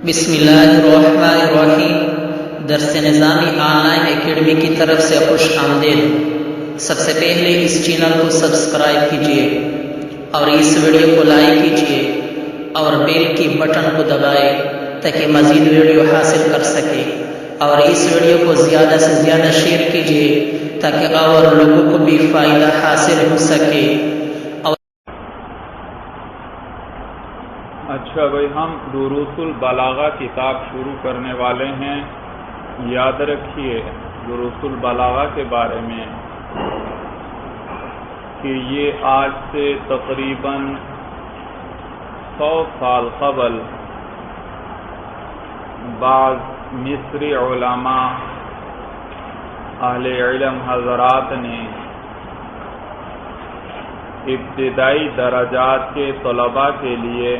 بسم اللہ الرحمن الرحیم۔ درس نظامی آن لائن اکیڈمی کی طرف سے خوش آمدید۔ سب سے پہلے اس چینل کو سبسکرائب کیجیے اور اس ویڈیو کو لائک کیجیے اور بیل کی بٹن کو دبائیں تاکہ مزید ویڈیو حاصل کر سکے، اور اس ویڈیو کو زیادہ سے زیادہ شیئر کیجیے تاکہ اور لوگوں کو بھی فائدہ حاصل ہو سکے۔ اچھا بھائی، ہم دروس البلاغہ کتاب شروع کرنے والے ہیں۔ یاد رکھیے دروس البلاغہ کے بارے میں کہ یہ آج سے تقریباً 100 سال قبل بعض مصری علماء اہل علم حضرات نے ابتدائی درجات کے طلباء کے لیے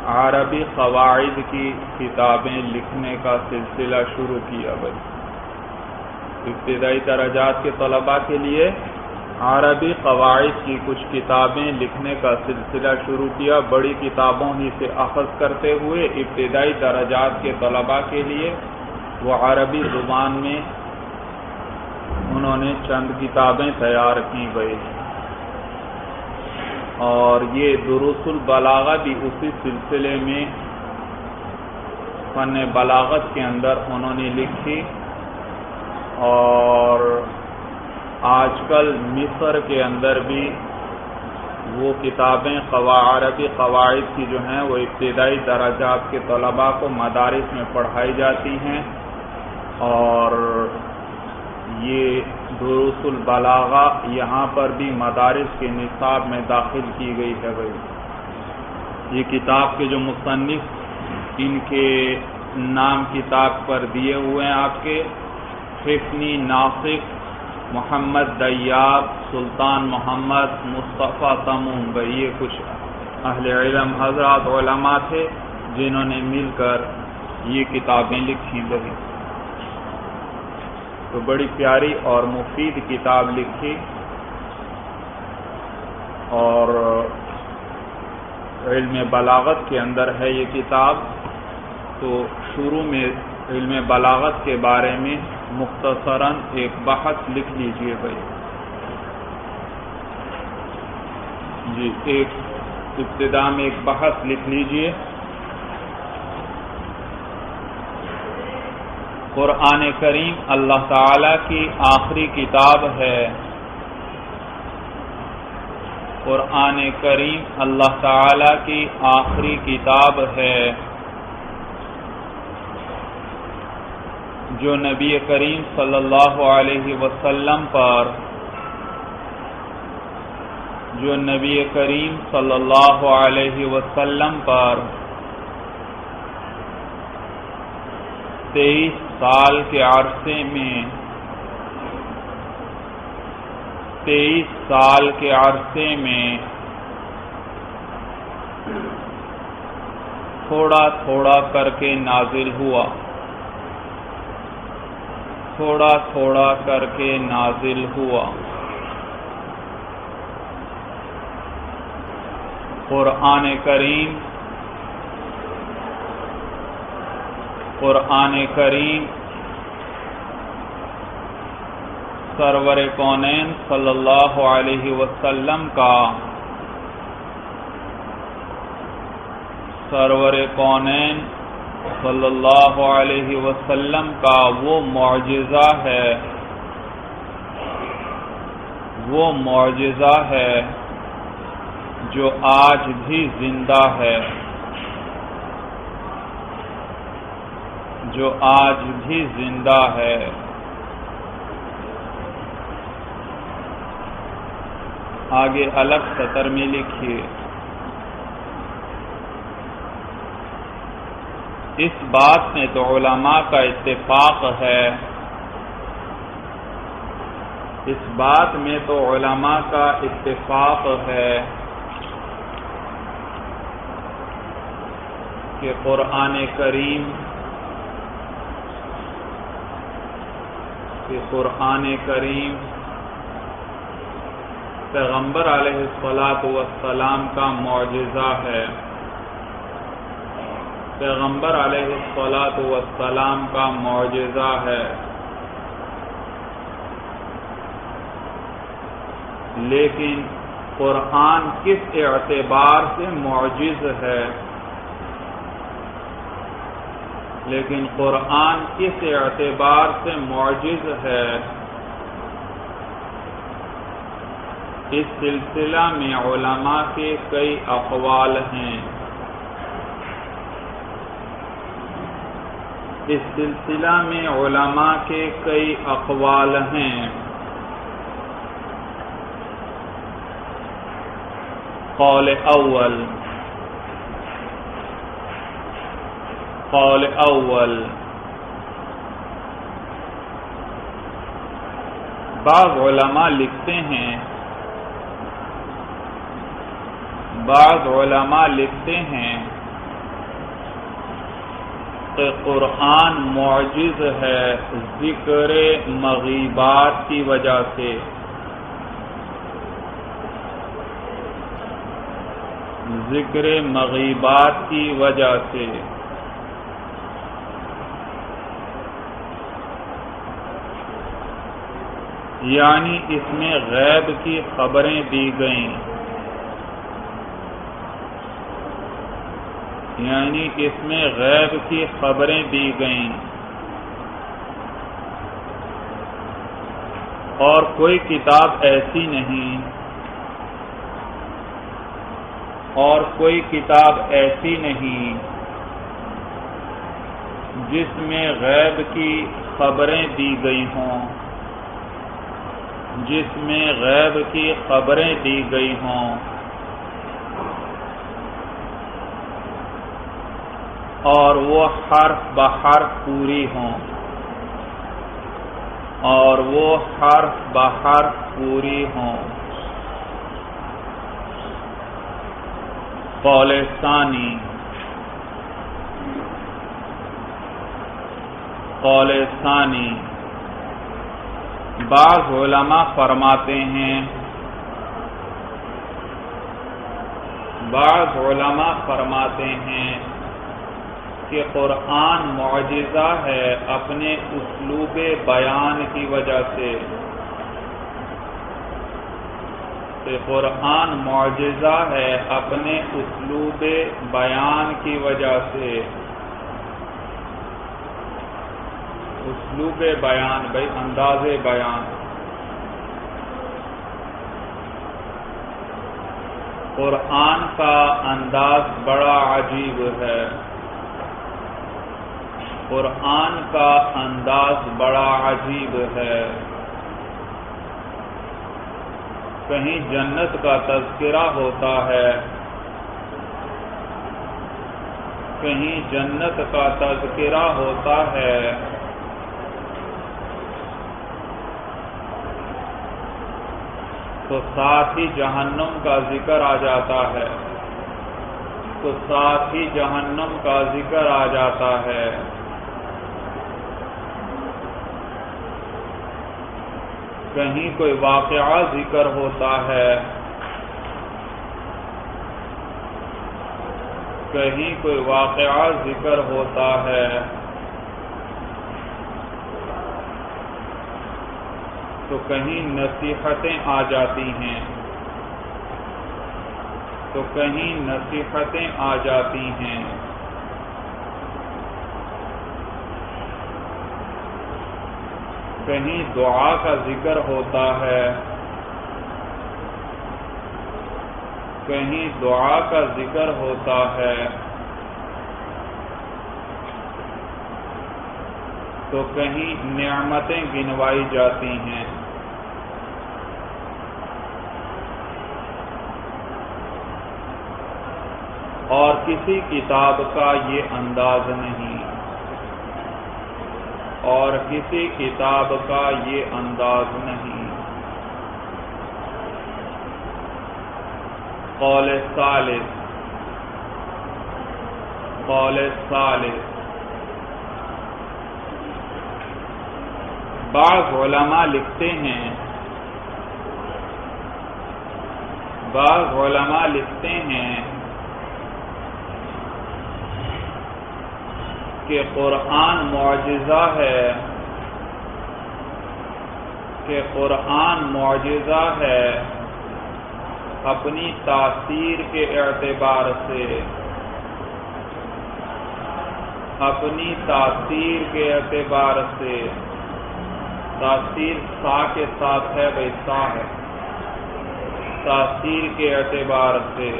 عربی قواعد کی کتابیں لکھنے کا سلسلہ شروع کیا۔ بھائی ابتدائی درجات کے طلباء کے لیے عربی قواعد کی کچھ کتابیں لکھنے کا سلسلہ شروع کیا، بڑی کتابوں ہی سے اخذ کرتے ہوئے ابتدائی درجات کے طلباء کے لیے وہ عربی زبان میں انہوں نے چند کتابیں تیار کی گئی، اور یہ دروس البلاغہ بھی اسی سلسلے میں فن بلاغت کے اندر انہوں نے لکھی۔ اور آج کل مصر کے اندر بھی وہ کتابیں عربی قواعد کی جو ہیں وہ ابتدائی درجات کے طلباء کو مدارس میں پڑھائی جاتی ہیں، اور یہ دروس البلاغہ یہاں پر بھی مدارس کے نصاب میں داخل کی گئی ہے۔ بھائی یہ کتاب کے جو مصنف ان کے نام کتاب پر دیے ہوئے ہیں آپ کے حفنی ناصف محمد دیاب سلطان محمد مصطفیٰ تموم۔ بھائی یہ کچھ اہل علم حضرات علماء تھے جنہوں نے مل کر یہ کتابیں لکھی۔ بھائی تو بڑی پیاری اور مفید کتاب لکھی، اور علم بلاغت کے اندر ہے یہ کتاب۔ تو شروع میں علم بلاغت کے بارے میں مختصراً ایک بحث لکھ لیجئے بھائی۔ جی ایک ابتدا میں ایک بحث لکھ لیجئے۔ قرآن کریم اللہ تعالیٰ کی آخری کتاب ہے۔ قرآن کریم اللہ تعالیٰ کی آخری کتاب ہے جو نبی کریم صلی اللہ علیہ وسلم پر نبی کریم صلی اللہ علیہ وسلم پر 23 سال کے عرصے میں 23 سال کے عرصے میں تھوڑا تھوڑا کر کے نازل ہوا، تھوڑا تھوڑا کر کے نازل ہوا۔ قرآن کریم سرور کونین صلی اللہ علیہ وسلم کا صلی اللہ علیہ وسلم کا وہ معجزہ ہے، وہ معجزہ ہے جو آج بھی زندہ ہے، جو آج بھی زندہ ہے۔ آگے الگ سطر میں لکھیے، اس بات میں تو علماء کا اتفاق ہے، اس بات میں تو علماء کا اتفاق ہے کہ قرآن کریم پیغمبر علیہ الصلاۃ والسلام کا معجزہ ہے، پیغمبر علیہ الصلاۃ والسلام کا معجزہ ہے، لیکن قرآن کس اعتبار سے معجز ہے؟ لیکن قرآن کس اعتبار سے معجز ہے؟ اس سلسلہ میں علماء کے کئی اقوال ہیں۔ اس سلسلہ میں علماء کے کئی اقوال ہیں۔ قول اول، بعض علماء لکھتے ہیں کہ قرآن معجز ہے ذکر مغیبات کی وجہ سے، ذکر مغیبات کی وجہ سے۔ یعنی اس میں غیب کی خبریں دی گئیں، اور کوئی کتاب ایسی نہیں جس میں غیب کی خبریں دی گئی ہوں، اور وہ حرف بحرف پوری ہوں۔ قول ثانی، بعض علماء فرماتے ہیں کہ قرآن معجزہ ہے اپنے اسلوب بیان کی وجہ سے، اسلوب بیان بھائی انداز بیان۔ قرآن کا انداز بڑا عجیب ہے، کہیں جنت کا تذکرہ ہوتا ہے، تو ساتھ ہی جہنم کا ذکر آ جاتا ہے، کہیں کوئی واقعہ ذکر ہوتا ہے، تو کہیں نصیحتیں آ جاتی ہیں، کہیں دعا کا ذکر ہوتا ہے، تو کہیں نعمتیں گنوائی جاتی ہیں۔ اور کسی کتاب کا یہ انداز نہیں، قول ثالث، بعض علماء لکھتے ہیں کہ قرآن معجزہ ہے، کہ قرآن معجزہ ہے اپنی تاثیر کے اعتبار سے، اپنی تاثیر کے اعتبار سے، تاثیر سا کے ساتھ ہے، بھائی سا ہے، تاثیر کے اعتبار سے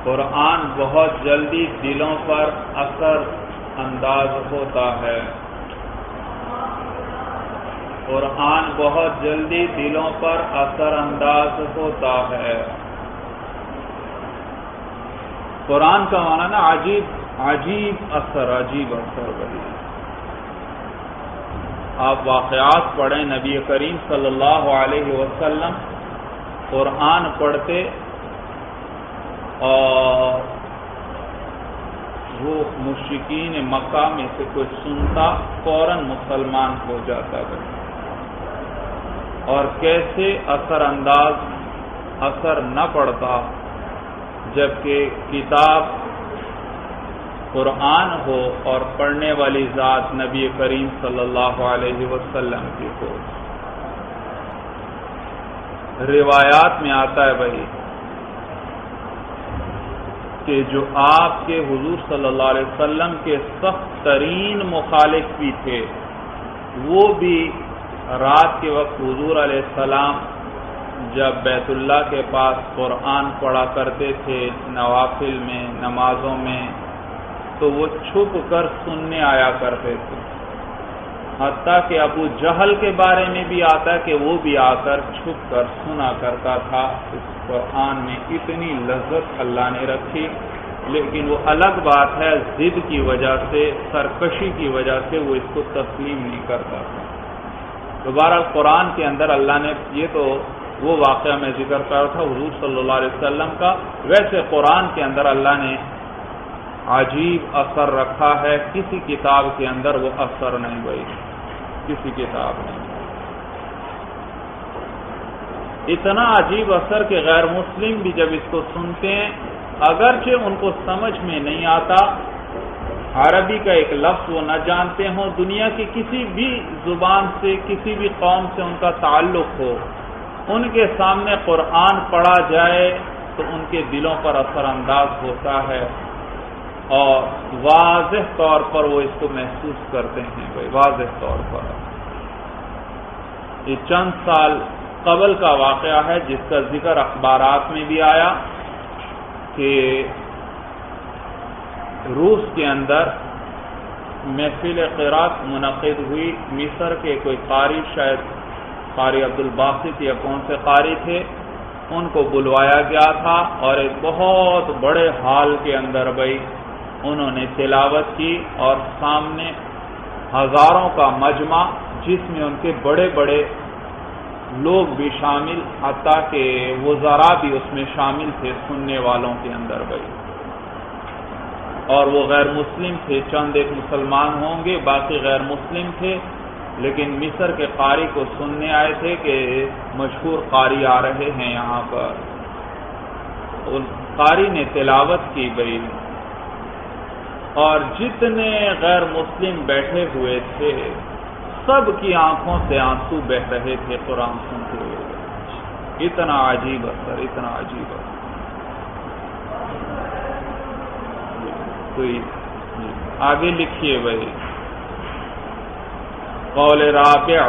قرآن بہت جلدی دلوں پر اثر انداز ہوتا ہے، قرآن بہت جلدی دلوں پر اثر انداز ہوتا ہے۔ قرآن کا معنی نا عجیب اثر، عجیب اثر بھائی۔ آپ واقعات پڑھیں، نبی کریم صلی اللہ علیہ وسلم قرآن پڑھتے اور وہ مشرکین مکہ میں سے کوئی سنتا فوراً مسلمان ہو جاتا ہے، اور کیسے اثر انداز اثر نہ پڑتا جبکہ کتاب قرآن ہو اور پڑھنے والی ذات نبی کریم صلی اللہ علیہ وسلم کی ہو۔ روایات میں آتا ہے بھائی کہ جو آپ کے حضور صلی اللہ علیہ وسلم کے سخت ترین مخالف بھی تھے، وہ بھی رات کے وقت حضور علیہ السلام جب بیت اللہ کے پاس قرآن پڑھا کرتے تھے نوافل میں، نمازوں میں، تو وہ چھپ کر سننے آیا کرتے تھے۔ حتیٰ کہ ابو جہل کے بارے میں بھی آتا ہے کہ وہ بھی آ کر چھپ کر سنا کرتا تھا۔ اس قرآن میں اتنی لذت اللہ نے رکھی، لیکن وہ الگ بات ہے، ضد کی وجہ سے، سرکشی کی وجہ سے وہ اس کو تسلیم نہیں کرتا تھا۔ دوبارہ قرآن کے اندر اللہ نے، یہ تو وہ واقعہ میں ذکر کر رہا تھا حضور صلی اللہ علیہ وسلم کا، ویسے قرآن کے اندر اللہ نے عجیب اثر رکھا ہے، کسی کتاب کے اندر وہ اثر نہیں بھائی، کسی کتاب نہیں۔ اتنا عجیب اثر کہ غیر مسلم بھی جب اس کو سنتے ہیں، اگرچہ ان کو سمجھ میں نہیں آتا، عربی کا ایک لفظ وہ نہ جانتے ہوں، دنیا کی کسی بھی زبان سے، کسی بھی قوم سے ان کا تعلق ہو، ان کے سامنے قرآن پڑھا جائے تو ان کے دلوں پر اثر انداز ہوتا ہے، اور واضح طور پر وہ اس کو محسوس کرتے ہیں بھائی، واضح طور پر۔ یہ چند سال قبل کا واقعہ ہے جس کا ذکر اخبارات میں بھی آیا کہ روس کے اندر محفل قرات منعقد ہوئی، مصر کے کوئی قاری، شاید قاری عبدالباسط یا کون سے قاری تھے، ان کو بلوایا گیا تھا، اور ایک بہت بڑے ہال کے اندر بھائی انہوں نے تلاوت کی، اور سامنے ہزاروں کا مجمع جس میں ان کے بڑے بڑے لوگ بھی شامل، حتیٰ کہ وزراء بھی اس میں شامل تھے سننے والوں کے اندر بھائی، اور وہ غیر مسلم تھے، چند ایک مسلمان ہوں گے، باقی غیر مسلم تھے، لیکن مصر کے قاری کو سننے آئے تھے کہ مشہور قاری آ رہے ہیں یہاں پر۔ ان قاری نے تلاوت کی بھائی، اور جتنے غیر مسلم بیٹھے ہوئے تھے سب کی آنکھوں سے آنسو بہ رہے تھے قرآن سنتے ہوئے۔ اتنا عجیب اثر، اتنا عجیب اثر۔ تو آگے لکھیے بھائی، قول رابع،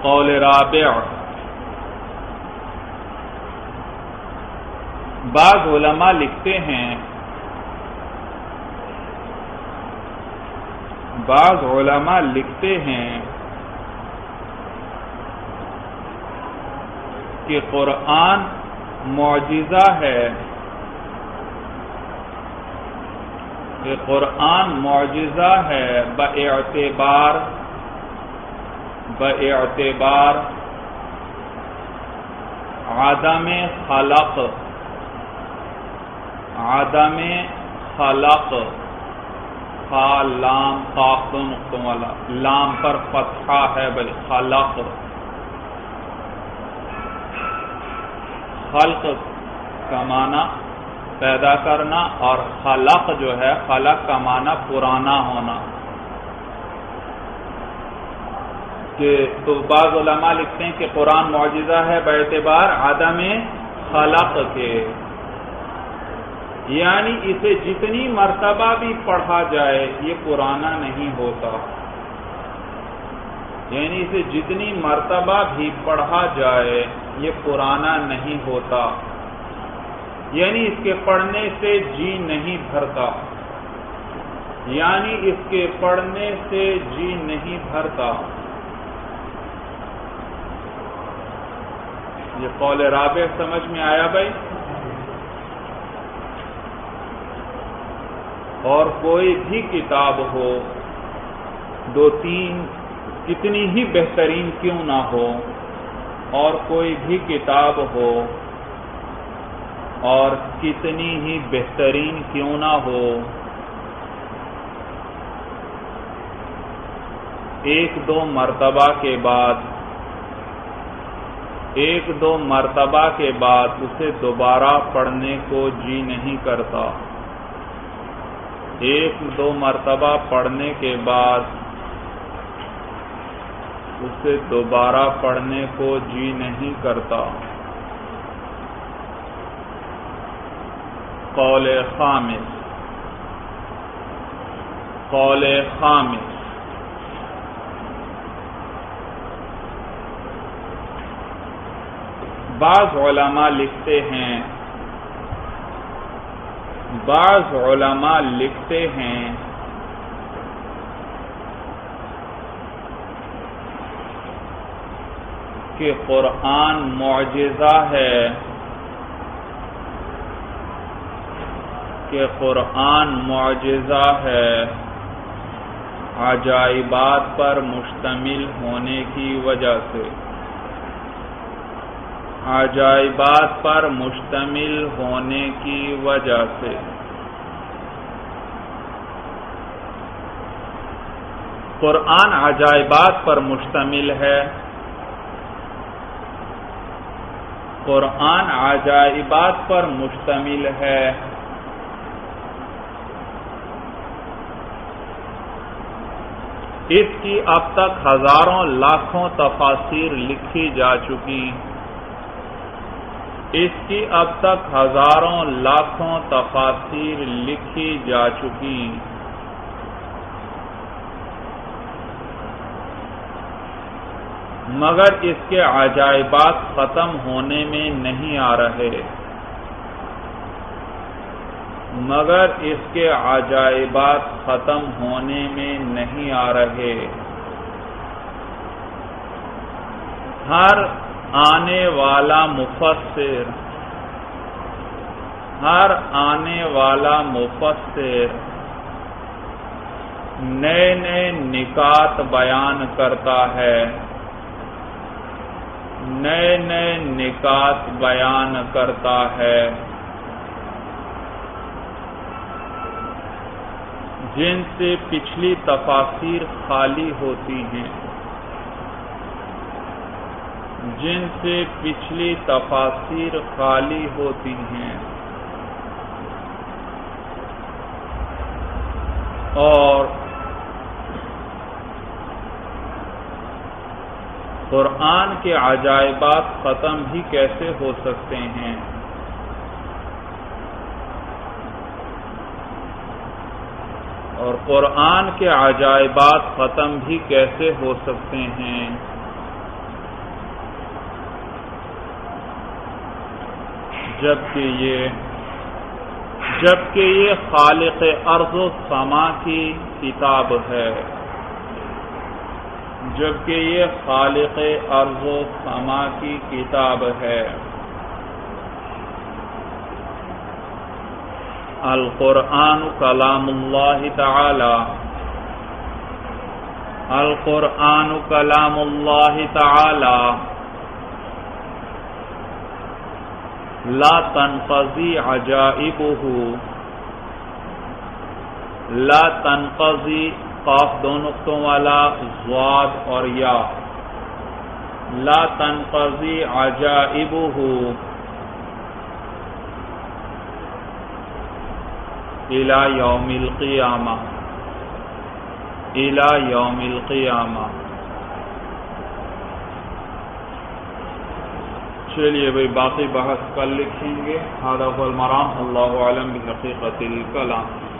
قول رابع، بعض علماء لکھتے ہیں، بعض علماء لکھتے ہیں کہ قرآن معجزہ ہے، کہ قرآن معجزہ ہے باعتبار عدم خلق، عدم خلق، خا لام قاف نقطوں والا، لام پر فتحہ ہے بھائی، خلق، خلق کا معنی پیدا کرنا، اور خلق جو ہے خلق کا معنی پرانا ہونا. تو بعض علماء لکھتے ہیں کہ قرآن معجزہ ہے باعتبار عدم خلق کے، یعنی اسے جتنی مرتبہ بھی پڑھا جائے یہ پرانا نہیں ہوتا، یعنی اسے جتنی مرتبہ بھی پڑھا جائے یہ پرانا نہیں ہوتا، یعنی اس کے پڑھنے سے جی نہیں بھرتا، یعنی اس کے پڑھنے سے جی نہیں بھرتا. یہ قول رابع سمجھ میں آیا بھائی؟ اور کوئی بھی کتاب ہو، دو تین کتنی ہی بہترین کیوں نہ ہو، اور کوئی بھی کتاب ہو اور کتنی ہی بہترین کیوں نہ ہو، ایک دو مرتبہ کے بعد اسے دوبارہ پڑھنے کو جی نہیں کرتا. ایک دو مرتبہ پڑھنے کے بعد اسے دوبارہ پڑھنے کو جی نہیں کرتا. قول خامس بعض علماء لکھتے ہیں کہ قرآن معجزہ ہے، عجائبات پر مشتمل ہونے کی وجہ سے، عجائبات پر مشتمل ہونے کی وجہ سے. قرآن عجائبات پر مشتمل ہے، قرآن عجائبات پر مشتمل ہے، اس کی اب تک ہزاروں لاکھوں تفاسیر لکھی جا چکی، اس کی اب تک ہزاروں لاکھوں تفاسیر لکھی جا چکی. مگر اس کے عجائبات ختم ہونے میں نہیں آ رہے، مگر اس کے عجائبات ختم ہونے میں نہیں آ رہے. ہر آنے والا مفسر نئے نئے نکات بیان کرتا ہے، نئے نئے نکات بیان کرتا ہے جن سے پچھلی تفاسیر خالی ہوتی ہیں، جن سے پچھلی تفاسیر خالی ہوتی ہیں. اور قرآن کے عجائبات ختم بھی کیسے ہو سکتے ہیں؟ اور قرآن کے عجائبات ختم بھی کیسے ہو سکتے ہیں؟ جبکہ یہ خالق ارض و سما کی کتاب ہے، جبکہ یہ خالق ارض و سما کی کتاب ہے. القرآن کلام اللہ تعالی، القرآن کلام اللہ تعالی لا تنقضی عجائبہ، لا تنقضی قاف دو نقطوں والا ضاد اور یا، لا تنقضی عجائبہ الی یوم القیامہ، الی یوم القیامہ۔ چلیے بھائی باقی بحث کل لکھیں گے۔ ھذا هو المرام، اللہ اعلم بحقیقت الکلام۔